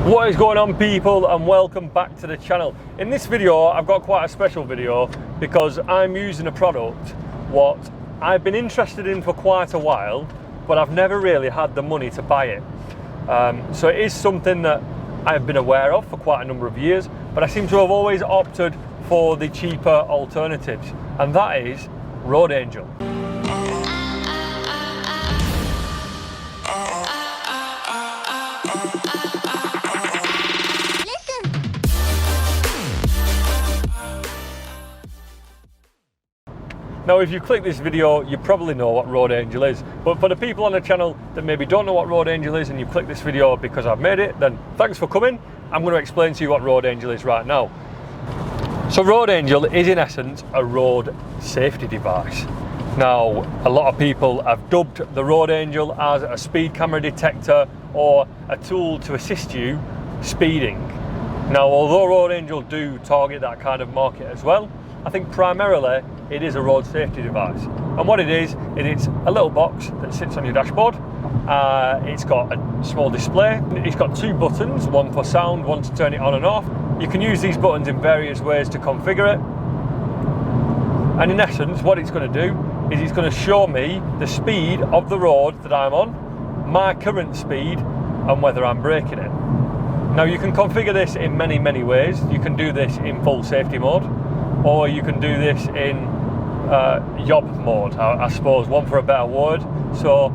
What is going on, people, and welcome back to the channel. In this video I've got quite a special video because I'm using a product what I've been interested in for quite a while, but I've never really had the money to buy it. So it is something that I've been aware of for quite a number of years, but I seem to have always opted for the cheaper alternatives, and that is Road Angel. Now, if you click this video, you probably know what Road Angel is, but for the people on the channel that maybe don't know what Road Angel is and you click this video because I've made it, then thanks for coming. I'm going to explain to you what Road Angel is right now. So Road Angel is in essence a road safety device. Now, a lot of people have dubbed the Road Angel as a speed camera detector or a tool to assist you speeding. Now, although Road Angel do target that kind of market as well, I think primarily it is a road safety device. And what it is it's a little box that sits on your dashboard. It's got a small display. It's got two buttons, one for sound, one to turn it on and off. You can use these buttons in various ways to configure it. And in essence, what it's going to do is it's going to show me the speed of the road that I'm on, my current speed, and whether I'm braking it. Now, you can configure this in many ways. You can do this in full safety mode, or you can do this in yob mode, I suppose, one for a better word. So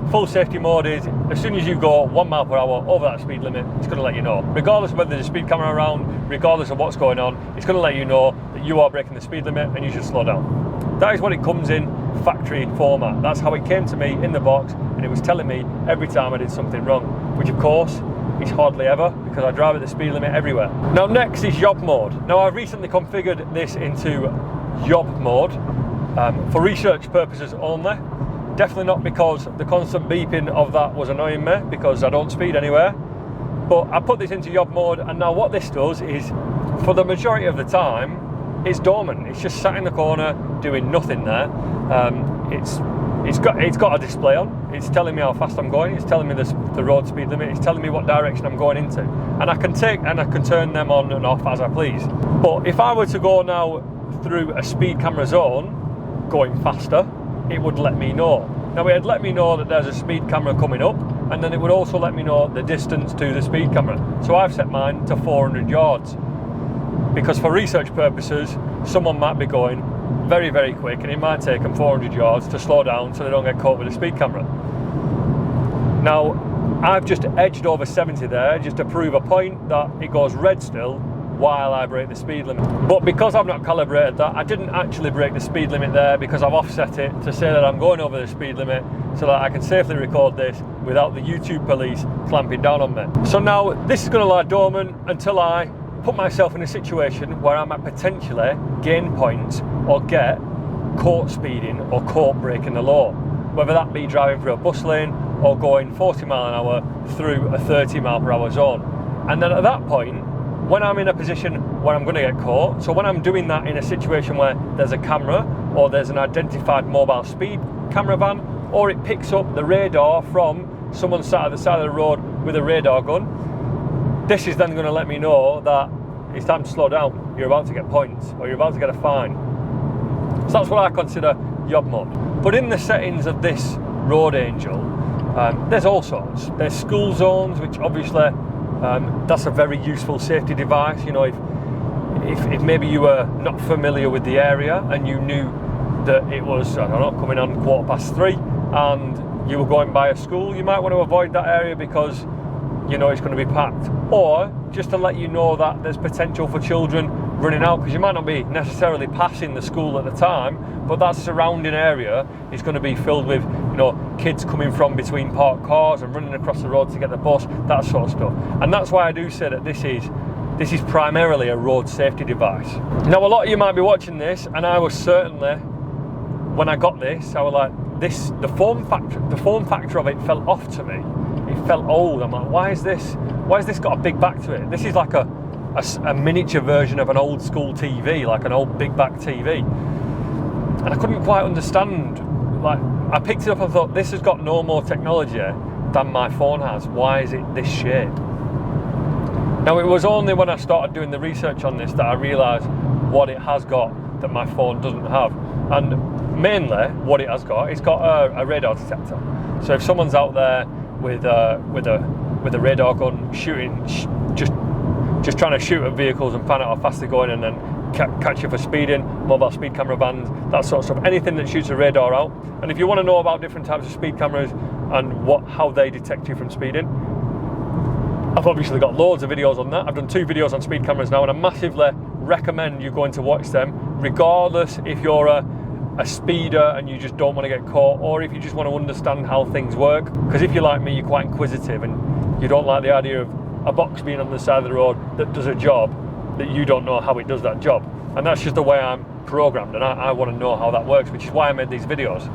full safety mode is as soon as you go 1 mile per hour over that speed limit, it's going to let you know, regardless of whether there's a speed camera around, regardless of what's going on, it's going to let you know that you are breaking the speed limit and you should slow down. That is what it comes in factory format. That's how it came to me in the box, and it was telling me every time I did something wrong, which of course is hardly ever, because I drive at the speed limit everywhere. Now, next is yob mode. Now, I've recently configured this into yob mode for research purposes only. Definitely not because the constant beeping of that was annoying me, because I don't speed anywhere. But I put this into yob mode, and now what this does is, for the majority of the time, it's dormant. It's just sat in the corner doing nothing there. It's got a display on. It's telling me how fast I'm going. It's telling me the road speed limit. It's telling me what direction I'm going into, and I can turn them on and off as I please. But if I were to go now through a speed camera zone, going faster, it would let me know. Now, it would let me know that there's a speed camera coming up, and then it would also let me know the distance to the speed camera. So I've set mine to 400 yards because for research purposes, someone might be going very quick, and it might take them 400 yards to slow down so they don't get caught with a speed camera. Now, I've just edged over 70 there just to prove a point that it goes red still while I break the speed limit. But because I've not calibrated that, I didn't actually break the speed limit there, because I've offset it to say that I'm going over the speed limit so that I can safely record this without the YouTube police clamping down on me. So now this is going to lie dormant until I put myself in a situation where I might potentially gain points or get caught speeding or caught breaking the law, whether that be driving through a bus lane or going 40 mile an hour through a 30 mile per hour zone. And then at that point, when I'm in a position where I'm going to get caught, so when I'm doing that in a situation where there's a camera or there's an identified mobile speed camera van, or it picks up the radar from someone sat at the side of the road with a radar gun, this is then going to let me know that it's time to slow down, you're about to get points, or you're about to get a fine. So that's what I consider yob mode. But in the settings of this Road Angel, there's all sorts. There's school zones, which obviously that's a very useful safety device. You know, if maybe you were not familiar with the area and you knew that it was, I don't know, coming on 3:15 and you were going by a school, you might want to avoid that area because you know it's going to be packed. Or just to let you know that there's potential for children running out, because you might not be necessarily passing the school at the time, but that surrounding area is going to be filled with, you know, kids coming from between parked cars and running across the road to get the bus, that sort of stuff. And that's why I do say that this is primarily a road safety device. Now, a lot of you might be watching this, and I was certainly, when I got this, I was like, the form factor of it felt off to me. It felt old. I'm like, why has this got a big back to it? This is like a miniature version of an old school TV, like an old big back TV. And I couldn't quite understand. Like, I picked it up and thought, this has got no more technology than my phone has. Why is it this shape? Now, it was only when I started doing the research on this that I realised what it has got that my phone doesn't have. And mainly what it has got, it's got a radar detector. So if someone's out there with a radar gun shooting, just trying to shoot at vehicles and find out how fast they're going, and then catch you for speeding, mobile speed camera bans, that sort of stuff, anything that shoots a radar out. And if you want to know about different types of speed cameras and how they detect you from speeding, I've obviously got loads of videos on that. I've done 2 videos on speed cameras now, and I massively recommend you going to watch them, regardless if you're a speeder and you just don't want to get caught, or if you just want to understand how things work. Because if you're like me, you're quite inquisitive and you don't like the idea of a box being on the side of the road that does a job that you don't know how it does that job. And that's just the way I'm programmed, and I want to know how that works, which is why I made these videos.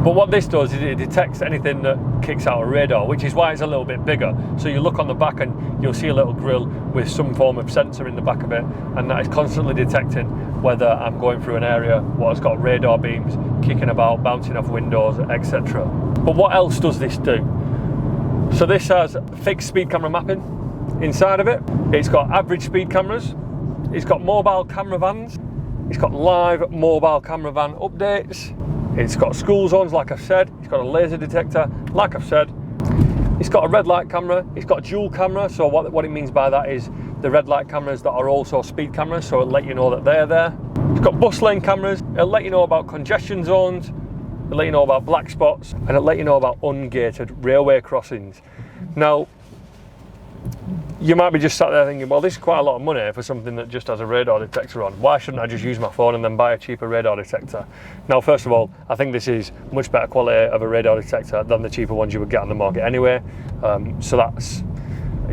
But what this does is it detects anything that kicks out a radar, which is why it's a little bit bigger. So you look on the back and you'll see a little grill with some form of sensor in the back of it, and that is constantly detecting whether I'm going through an area what has got radar beams kicking about, bouncing off windows, etc. But what else does this do? So this has fixed speed camera mapping inside of it. It's got average speed cameras. It's got mobile camera vans. It's got live mobile camera van updates. It's got school zones, like I've said. It's got a laser detector, like I've said. It's got a red light camera. It's got dual camera. So what it means by that is the red light cameras that are also speed cameras, so it'll let you know that they're there. It's got bus lane cameras. It'll let you know about congestion zones. It'll let you know about black spots, and it'll let you know about ungated railway crossings. Now, you might be just sat there thinking, well, this is quite a lot of money for something that just has a radar detector on. Why shouldn't I just use my phone and then buy a cheaper radar detector? Now, first of all, I think this is much better quality of a radar detector than the cheaper ones you would get on the market anyway. So that's,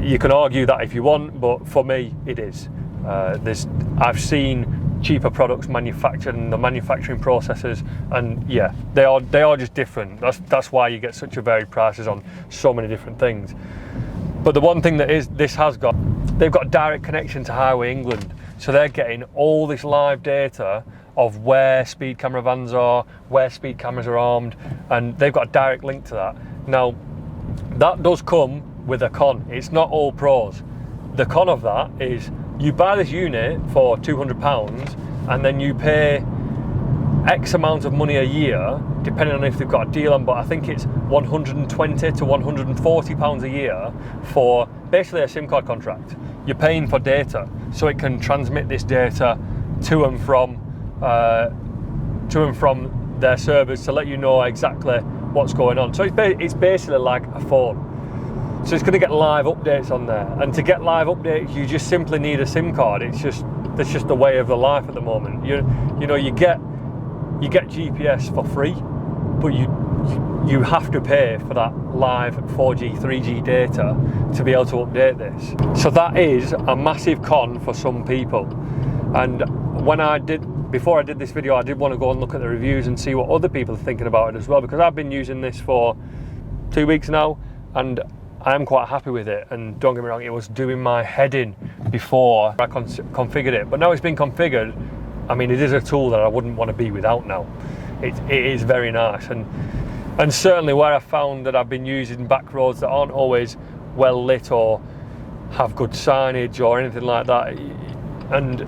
you can argue that if you want, but for me, it is. I've seen cheaper products manufactured and the manufacturing processes, and yeah, they are just different. That's why you get such a varied prices on so many different things. But the one thing that this has got, they've got direct connection to Highway England, so they're getting all this live data of where speed camera vans are, where speed cameras are armed, and they've got a direct link to that. Now, that does come with a con. It's not all pros. The con of that is you buy this unit for £200 and then you pay X amount of money a year, depending on if they've got a deal on, but I think it's £120 to £140 a year for basically a SIM card contract. You're paying for data, so it can transmit this data to and from their servers to let you know exactly what's going on. So it's basically like a phone. So it's going to get live updates on there, and to get live updates, you just simply need a SIM card. That's just the way of the life at the moment. You get GPS for free, but you have to pay for that live 4G, 3G data to be able to update this. So that is a massive con for some people. And before I did this video, I did want to go and look at the reviews and see what other people are thinking about it as well, because I've been using this for 2 weeks now, and I'm quite happy with it. And don't get me wrong, it was doing my head in before I configured it, but now it's been configured. I mean, it is a tool that I wouldn't want to be without now. It is very nice, and certainly where I found that I've been using back roads that aren't always well lit or have good signage or anything like that, and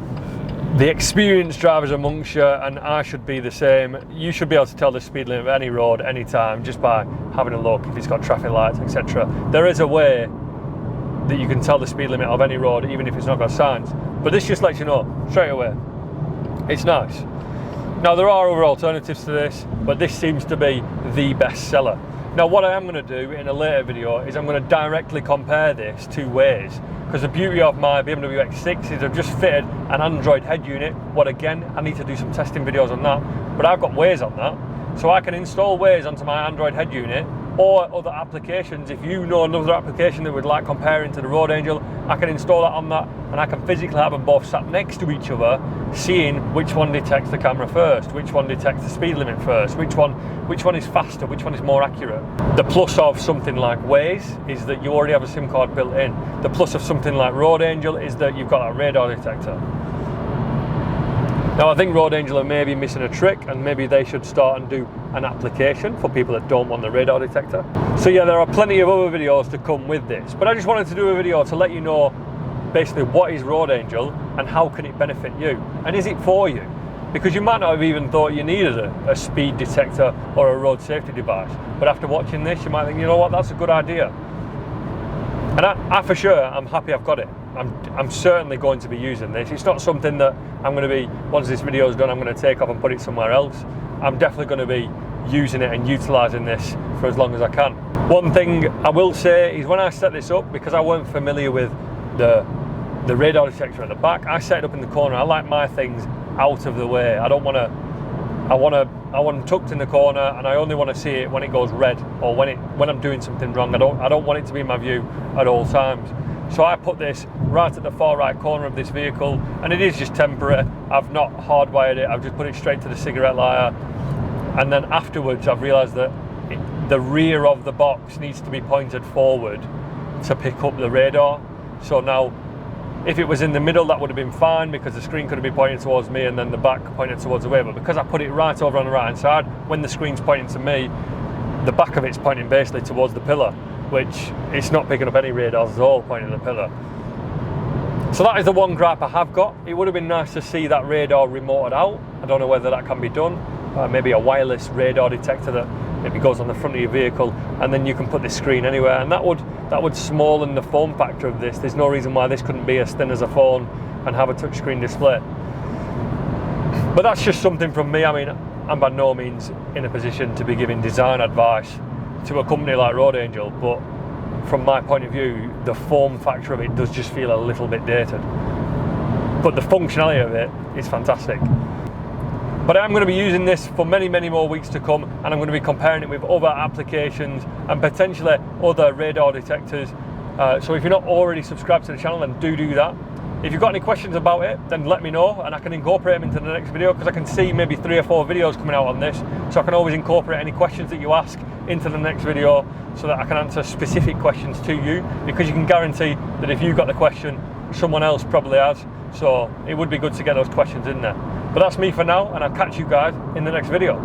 the experienced drivers amongst you, and I should be the same, you should be able to tell the speed limit of any road anytime just by having a look if it's got traffic lights, etc. There is a way that you can tell the speed limit of any road even if it's not got signs, but this just lets you know straight away. It's nice. Now, there are other alternatives to this, but this seems to be the best seller. Now, what I am going to do in a later video is I'm going to directly compare this to Waze, because the beauty of my BMW X6 is I've just fitted an Android head unit. What again, I need to do some testing videos on that, but I've got Waze on that, so I can install Waze onto my Android head unit, or other applications. If you know another application that would like comparing to the Road Angel, I can install that on that, and I can physically have them both sat next to each other, seeing which one detects the camera first, which one detects the speed limit first, which one is faster, which one is more accurate. The plus of something like Waze is that you already have a SIM card built in. The plus of something like Road Angel is that you've got a radar detector. Now I think Road Angel are maybe missing a trick, and maybe they should start and do an application for people that don't want the radar detector. So yeah, there are plenty of other videos to come with this, but I just wanted to do a video to let you know basically what is Road Angel and how can it benefit you, and is it for you? Because you might not have even thought you needed a speed detector or a road safety device, but after watching this you might think, you know what, that's a good idea. And I for sure, I'm happy I've got it. I'm certainly going to be using this. It's not something that I'm going to be, once this video is done, I'm going to take off and put it somewhere else. I'm definitely going to be using it and utilising this for as long as I can. One thing I will say is when I set this up, because I weren't familiar with the radar detector at the back, I set it up in the corner. I like my things out of the way. I don't want to, I want them tucked in the corner, and I only want to see it when it goes red or when I'm doing something wrong. I don't want it to be in my view at all times. So I put this right at the far right corner of this vehicle, and it is just temporary. I've not hardwired it, I've just put it straight to the cigarette lighter. And then afterwards I've realised that the rear of the box needs to be pointed forward to pick up the radar. So now if it was in the middle, that would have been fine, because the screen could have been pointing towards me and then the back pointed towards the way. But because I put it right over on the right hand side, when the screen's pointing to me, the back of it's pointing basically towards the pillar, which it's not picking up any radars at all pointing at the pillar. So that is the one gripe I have got. It would have been nice to see that radar remoted out. I don't know whether that can be done. Maybe a wireless radar detector that maybe goes on the front of your vehicle, and then you can put this screen anywhere, and that would smoothen the form factor of this. There's no reason why this couldn't be as thin as a phone and have a touchscreen display. But that's just something from me. I mean, I'm by no means in a position to be giving design advice to a company like Road Angel, but from my point of view, the form factor of it does just feel a little bit dated. But the functionality of it is fantastic. But I'm going to be using this for many, many more weeks to come, and I'm going to be comparing it with other applications and potentially other radar detectors. So if you're not already subscribed to the channel, then do that. If you've got any questions about it, then let me know, and I can incorporate them into the next video, because I can see maybe 3 or 4 videos coming out on this, so I can always incorporate any questions that you ask into the next video, so that I can answer specific questions to you, because you can guarantee that if you've got the question, someone else probably has. So it would be good to get those questions in there. But that's me for now, and I'll catch you guys in the next video.